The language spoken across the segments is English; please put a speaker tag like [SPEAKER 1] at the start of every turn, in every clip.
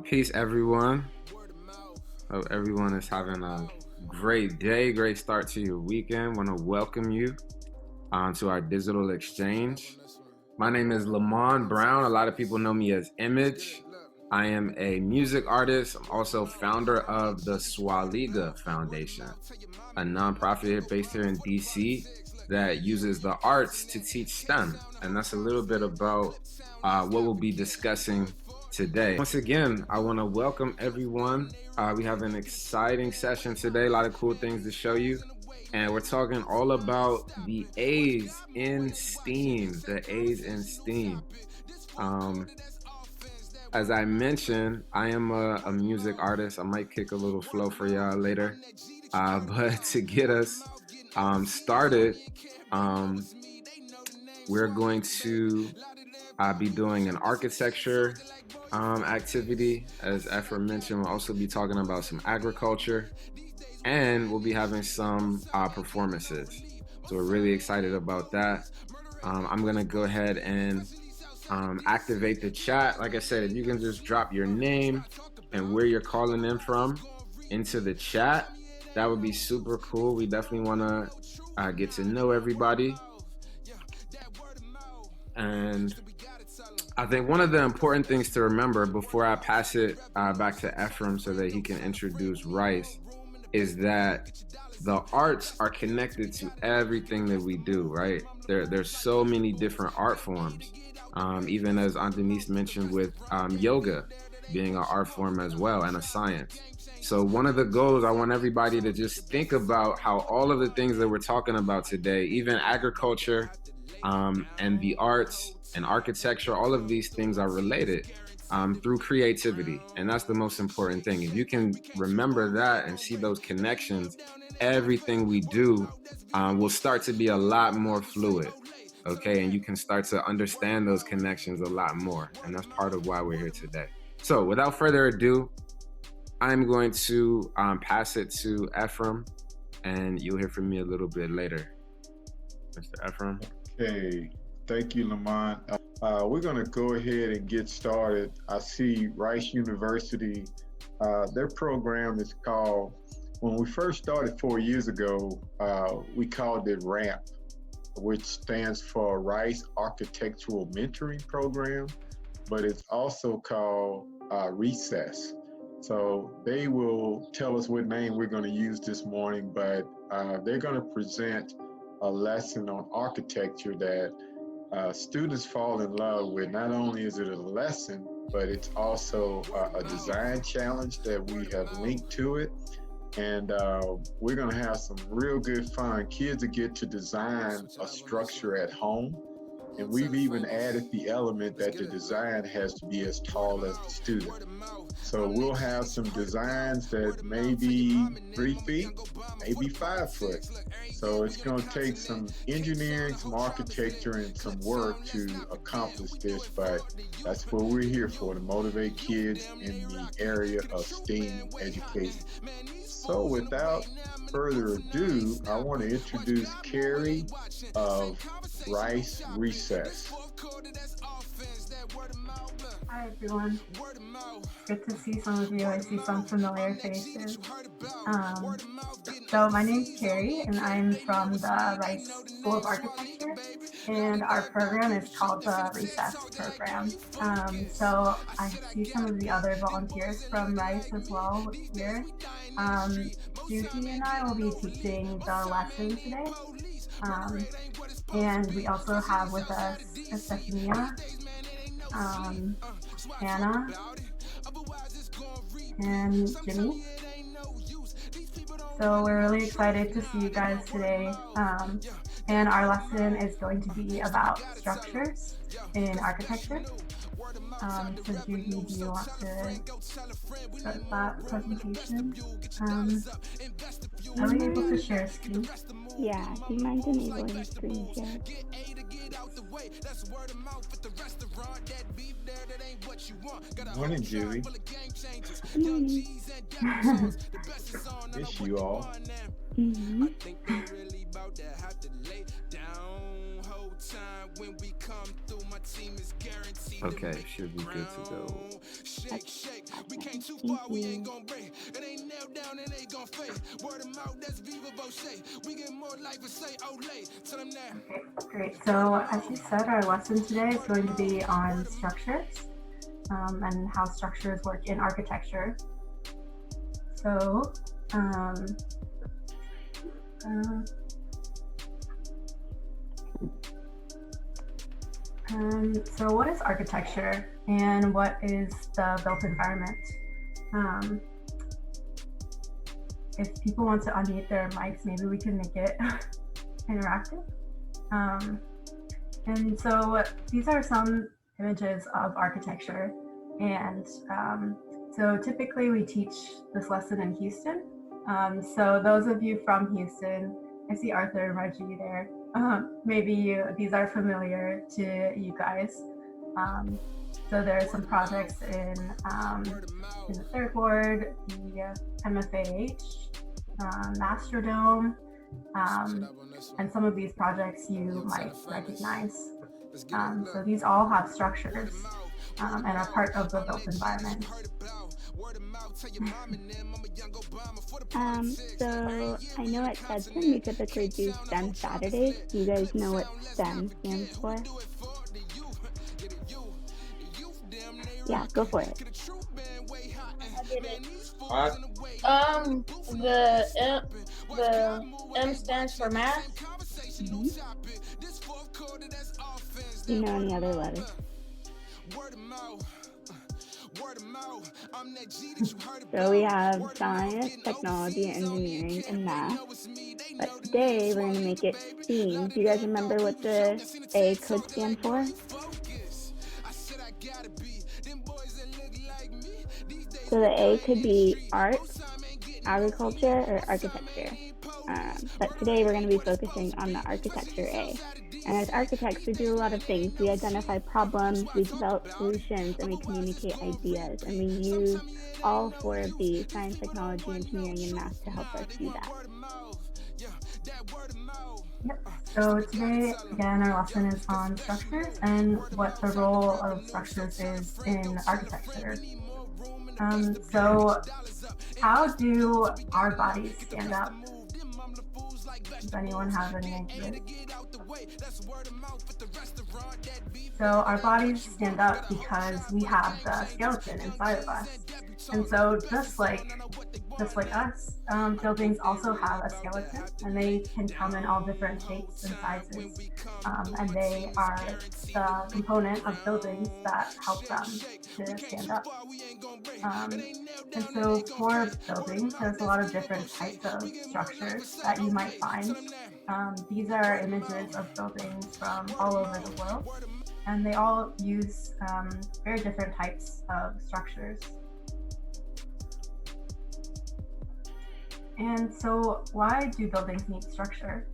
[SPEAKER 1] Peace, everyone. Hope everyone is having a great day, great start to your weekend. Want to welcome you to our digital exchange. My name is Lamont Brown. A lot of people know me as Image. I am a music artist. I'm also founder of the Swaliga Foundation, a nonprofit based here in DC that uses the arts to teach STEM. And that's a little bit about what we'll be discussing today. Once again, I want to welcome everyone. We have an exciting session today, a lot of cool things to show you. And we're talking all about the A's in STEAM, the A's in STEAM. As I mentioned, I am a music artist. I might kick a little flow for y'all later. But to get us started, we're going to be doing an architecture activity. As Ephraim mentioned, we'll also be talking about some agriculture, and we'll be having some performances. So we're really excited about that. I'm going to go ahead and activate the chat. Like I said, if you can just drop your name and where you're calling in from into the chat, that would be super cool. We definitely want to get to know everybody. And I think one of the important things to remember before I pass it back to Ephraim so that he can introduce Rice is that the arts are connected to everything that we do, right? There's so many different art forms. Even as Aunt Denise mentioned with yoga being an art form as well and a science. So one of the goals, I want everybody to just think about how all of the things that we're talking about today, even agriculture and the arts and architecture, all of these things are related through creativity. And that's the most important thing. If you can remember that and see those connections, everything we do will start to be a lot more fluid. Okay, and you can start to understand those connections a lot more. And that's part of why we're here today. So without further ado, I'm going to pass it to Ephraim, and you'll hear from me a little bit later. Mr. Ephraim.
[SPEAKER 2] Okay, thank you, Lamont. We're going to go ahead and get started. I see Rice University, their program is called, when we first started 4 years ago, we called it RAMP, which stands for Rice Architectural Mentoring Program, but it's also called Recess. So they will tell us what name we're going to use this morning, but they're going to present a lesson on architecture that students fall in love with. Not only is it a lesson, but it's also a design challenge that we have linked to it. And we're going to have some real good fun. Kids will get to design a structure at home. And we've even added the element that the design has to be as tall as the student. So we'll have some designs that may be 3 feet, maybe 5 foot. So it's going to take some engineering, some architecture, and some work to accomplish this, but that's what we're here for, to motivate kids in the area of STEAM education. So without further ado, I want to introduce Carrie of Rice Recess.
[SPEAKER 3] Hi everyone. Good to see some of you. I see some familiar faces. So my name's Carrie and I'm from the Rice School of Architecture, and our program is called the Recess program. So I see some of the other volunteers from Rice as well here. Suki and I will be teaching the lesson today. And we also have with us Stephania, Hannah, and Jimmy. So we're really excited to see you guys today. And our lesson is going to be about structures in architecture. So Judy, do you want to start that presentation? Are we able to share a screen?
[SPEAKER 4] Yeah, do you mind enabling the screen share?
[SPEAKER 2] Morning, Judy. Miss you all.
[SPEAKER 1] Okay, should be good to go.
[SPEAKER 4] That's awesome. Thank you.
[SPEAKER 3] Okay, great. So as you said, our lesson today is going to be on structures and how structures work in architecture. So, so what is architecture and what is the built environment? If people want to unmute their mics, maybe we can make it interactive. And so these are some images of architecture. And so typically we teach this lesson in Houston. So those of you from Houston, I see Arthur and Reggie there. Maybe these are familiar to you guys. So there are some projects in the Third Ward, the MFAH, Mastrodome, and some of these projects you might recognize. So these all have structures and are part of the built environment.
[SPEAKER 4] So I know at Edson we typically do STEM Saturdays. Do you guys know what STEM stands for? Yeah, go for it.
[SPEAKER 5] What? The M stands for math.
[SPEAKER 4] Mm-hmm. Do you know any other letters? So we have science, technology, engineering, and math. But today we're going to make it STEAM. Do you guys remember what the A could stand for? So the A could be art, agriculture, or architecture. But today we're going to be focusing on the architecture A. And as architects, we do a lot of things. We identify problems, we develop solutions, and we communicate ideas. And we use all four of these: science, technology, engineering, and math to help us do that.
[SPEAKER 3] Yep. So today, again, our lesson is on structures and what the role of structures is in architecture. So how do our bodies stand up? Does anyone have any ideas? So our bodies stand up because we have the skeleton inside of us. And so just like us, buildings also have a skeleton, and they can come in all different shapes and sizes. And they are the component of buildings that help them to stand up. And so for buildings, there's a lot of different types of structures that you might find. These are images of buildings from all over the world, and they all use very different types of structures. And so why do buildings need structure?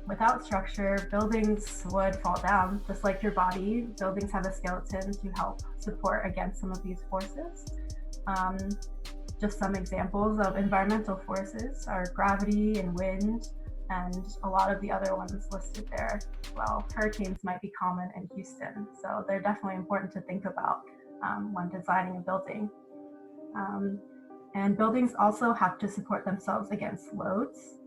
[SPEAKER 3] Without structure, buildings would fall down. Just like your body, buildings have a skeleton to help support against some of these forces. Just some examples of environmental forces are gravity and wind, and a lot of the other ones listed there. Well, hurricanes might be common in Houston, so they're definitely important to think about when designing a building. And buildings also have to support themselves against loads.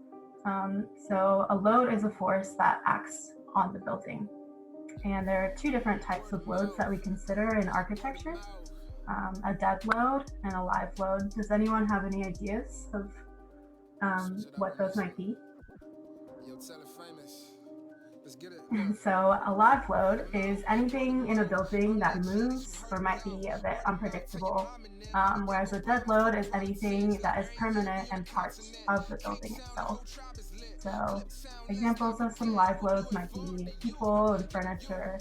[SPEAKER 3] So a load is a force that acts on the building. And there are two different types of loads that we consider in architecture, a dead load and a live load. Does anyone have any ideas of what those might be? So a live load is anything in a building that moves or might be a bit unpredictable, whereas a dead load is anything that is permanent and part of the building itself. So examples of some live loads might be people and furniture,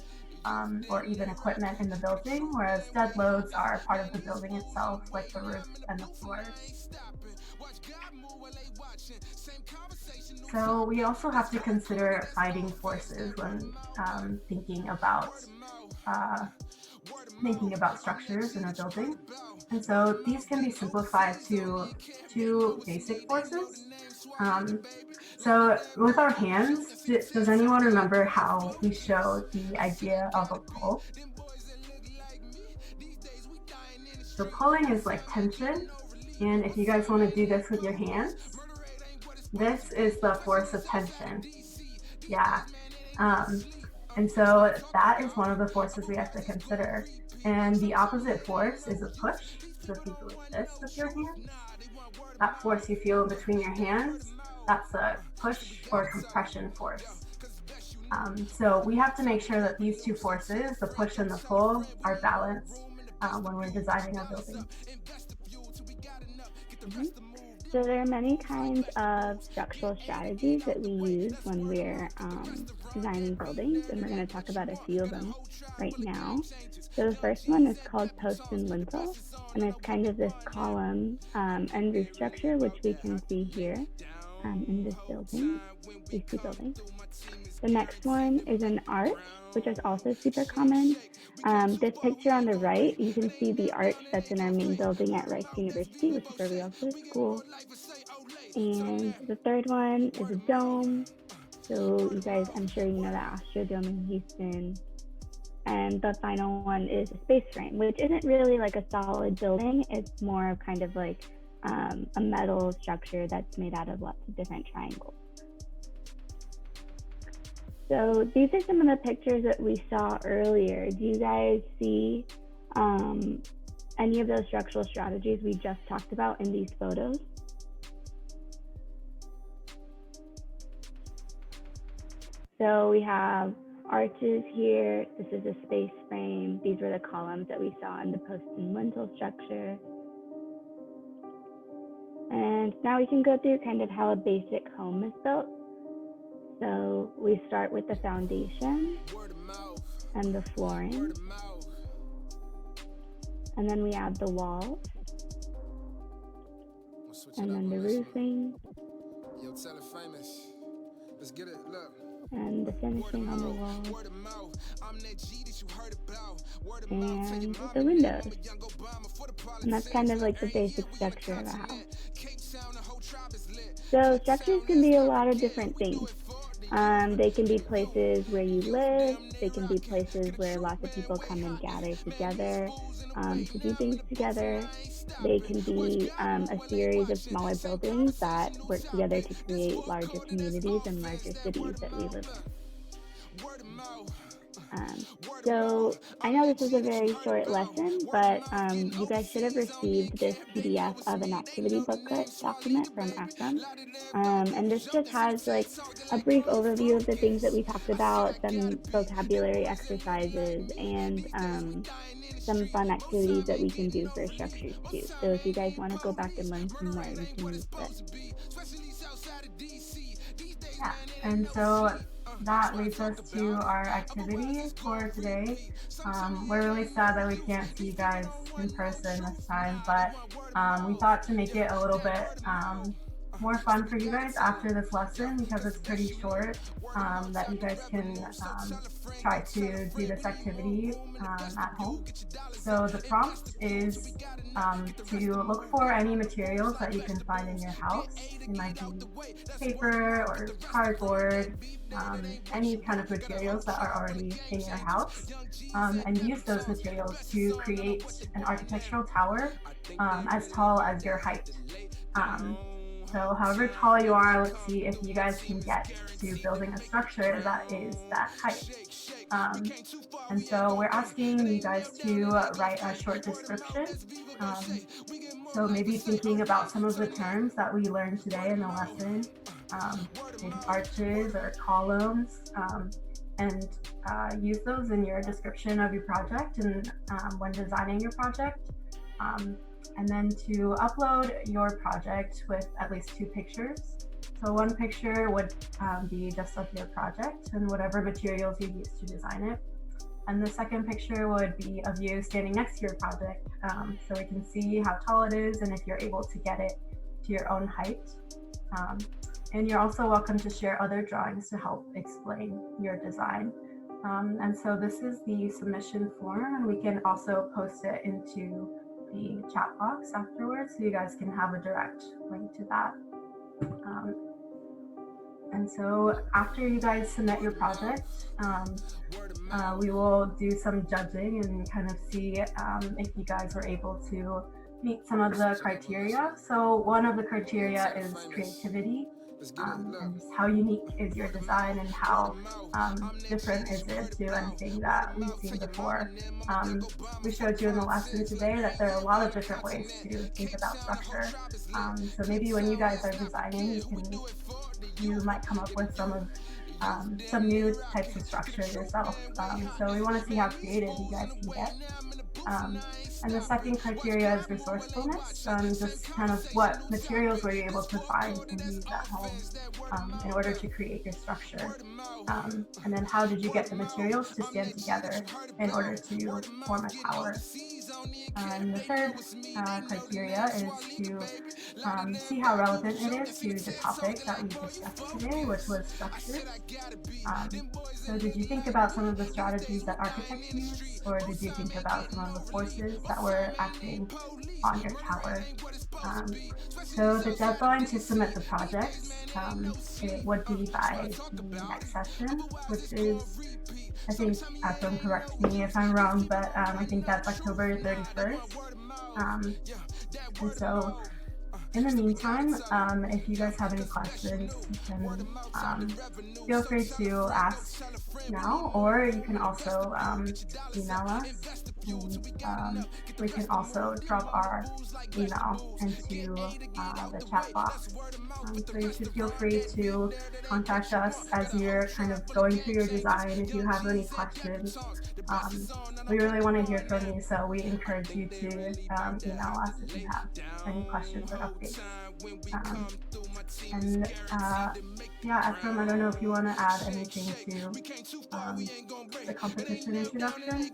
[SPEAKER 3] or even equipment in the building, whereas dead loads are part of the building itself, like the roof and the floors. So we also have to consider fighting forces when thinking about thinking about structures in a building. And so these can be simplified to two basic forces. So with our hands, does anyone remember how we showed the idea of a pull? So pulling is like tension. And if you guys want to do this with your hands, this is the force of tension. Yeah. And so that is one of the forces we have to consider. And the opposite force is a push. So if you do like this with your hands, that force you feel between your hands, that's a push or compression force. So we have to make sure that these two forces, the push and the pull, are balanced when we're designing a building.
[SPEAKER 4] Mm-hmm. So there are many kinds of structural strategies that we use when we're designing buildings, and we're going to talk about a few of them right now. So the first one is called post and lintel, and it's kind of this column and roof structure, which we can see here in this building, these two buildings. The next one is an arch, which is also super common. This picture on the right, you can see the arch that's in our main building at Rice University, which is where we also school. And the third one is a dome. So you guys, I'm sure you know the Astrodome in Houston. And the final one is a space frame, which isn't really like a solid building. It's more of kind of like a metal structure that's made out of lots of different triangles. So these are some of the pictures that we saw earlier. Do you guys see any of those structural strategies we just talked about in these photos? So we have arches here. This is a space frame. These were the columns that we saw in the post and lintel structure. And now we can go through kind of how a basic home is built. So we start with the foundation and the flooring, and then we add the walls, and then the roofing, and the finishing on the walls, and the windows. And that's kind of like the basic structure of a house. So structures can be a lot of different things. They can be places where you live. They can be places where lots of people come and gather together to do things together. They can be a series of smaller buildings that work together to create larger communities and larger cities that we live in. So I know this is a very short lesson, but you guys should have received this PDF of an activity booklet document from Ephraim. And this just has like a brief overview of the things that we talked about, some vocabulary exercises, and some fun activities that we can do for structures too. So if you guys want to go back and learn some more, you can use this.
[SPEAKER 3] Yeah, and so that leads us to our activity for today. We're really sad that we can't see you guys in person this time, but we thought to make it a little bit more fun for you guys after this lesson, because it's pretty short, that you guys can try to do this activity at home. So the prompt is to look for any materials that you can find in your house. It might be paper or cardboard, any kind of materials that are already in your house, and use those materials to create an architectural tower as tall as your height. So however tall you are, let's see if you guys can get to building a structure that is that height. And so we're asking you guys to write a short description. So maybe thinking about some of the terms that we learned today in the lesson, maybe arches or columns, and use those in your description of your project and when designing your project. And then to upload your project with at least 2 pictures. So one picture would be just of your project and whatever materials you used to design it. And the second picture would be of you standing next to your project, so we can see how tall it is and if you're able to get it to your own height. And you're also welcome to share other drawings to help explain your design. And so this is the submission form, and we can also post it into the chat box afterwards, so you guys can have a direct link to that. And so after you guys submit your project, we will do some judging and kind of see if you guys were able to meet some of the criteria. So one of the criteria is creativity. And just how unique is your design and how different is it to anything that we've seen before. We showed you in the lesson today that there are a lot of different ways to think about structure. So maybe when you guys are designing, you might come up with some new types of structure yourself. So we want to see how creative you guys can get. And the second criteria is resourcefulness, just kind of what materials were you able to find and use at home in order to create your structure. And then how did you get the materials to stand together in order to form a tower. And the third criteria is to see how relevant it is to the topic that we discussed today, which was structure. So did you think about some of the strategies that architects use, or did you think about some of the forces that were acting on your tower? So the deadline to submit the project, it would be by the next session, which is, I think, Ephraim, correct me if I'm wrong, but I think that's October 31st. And so in the meantime, if you guys have any questions, you can feel free to ask now, or you can also email us. And we can also drop our email into the chat box. So you should feel free to contact us as you're kind of going through your design. If you have any questions, we really want to hear from you. So we encourage you to email us if you have any questions or updates. Yeah, Ephraim, I don't know if you want to add anything to the competition introduction,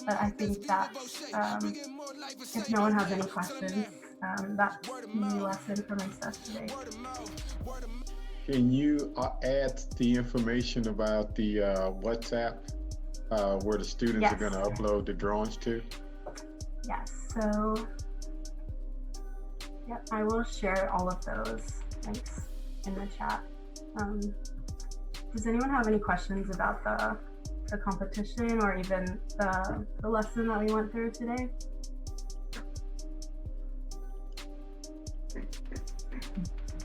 [SPEAKER 3] but I think that if no one has any questions, that's the lesson for myself today.
[SPEAKER 2] Can you add the information about the WhatsApp where the students are going to upload the drawings to?
[SPEAKER 3] Yes, so yep, I will share all of those links in the chat. Does anyone have any questions about the competition or even the lesson that we went through today?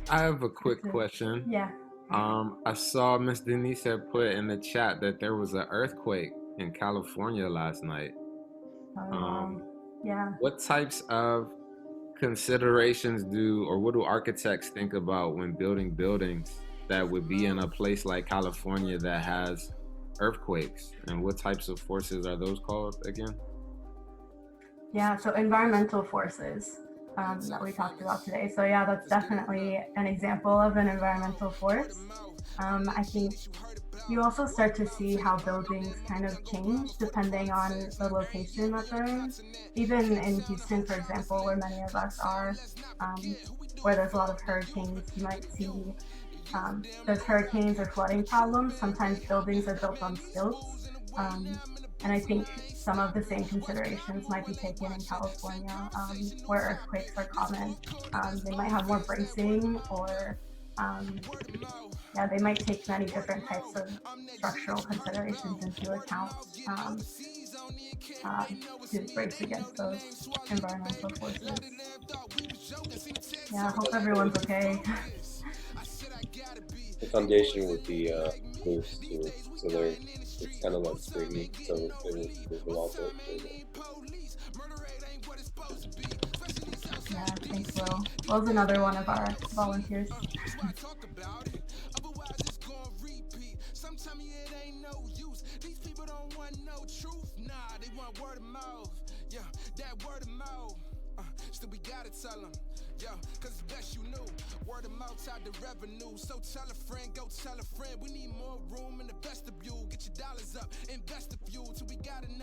[SPEAKER 1] I have a quick question.
[SPEAKER 3] Yeah.
[SPEAKER 1] I saw Miss Denise had put in the chat that there was an earthquake in California last night.
[SPEAKER 3] Yeah.
[SPEAKER 1] What types of considerations what do architects think about when building buildings that would be in a place like California that has earthquakes, and what types of forces are those called again? Yeah,
[SPEAKER 3] so environmental forces that we talked about today. So yeah, that's definitely an example of an environmental force. I think you also start to see how buildings kind of change depending on the location that they're in. Even in Houston, for example, where many of us are, where there's a lot of hurricanes, you might see there's hurricanes or flooding problems. Sometimes buildings are built on stilts. And I think some of the same considerations might be taken in California, where earthquakes are common. They might have more bracing, or they might take many different types of structural considerations into account to brace against those environmental forces. Yeah, I hope everyone's okay.
[SPEAKER 6] The foundation would be loose too, so it's kind of like springy, so it will also.
[SPEAKER 3] Yeah, thanks, Will. Will's another one of our volunteers.
[SPEAKER 7] Still we gotta tell them, yo, cause it's best you knew. Word of mouth tied to revenue. So tell a friend, go tell a friend. We need more room in the vestibule. Get your dollars up, invest a few till we got enough.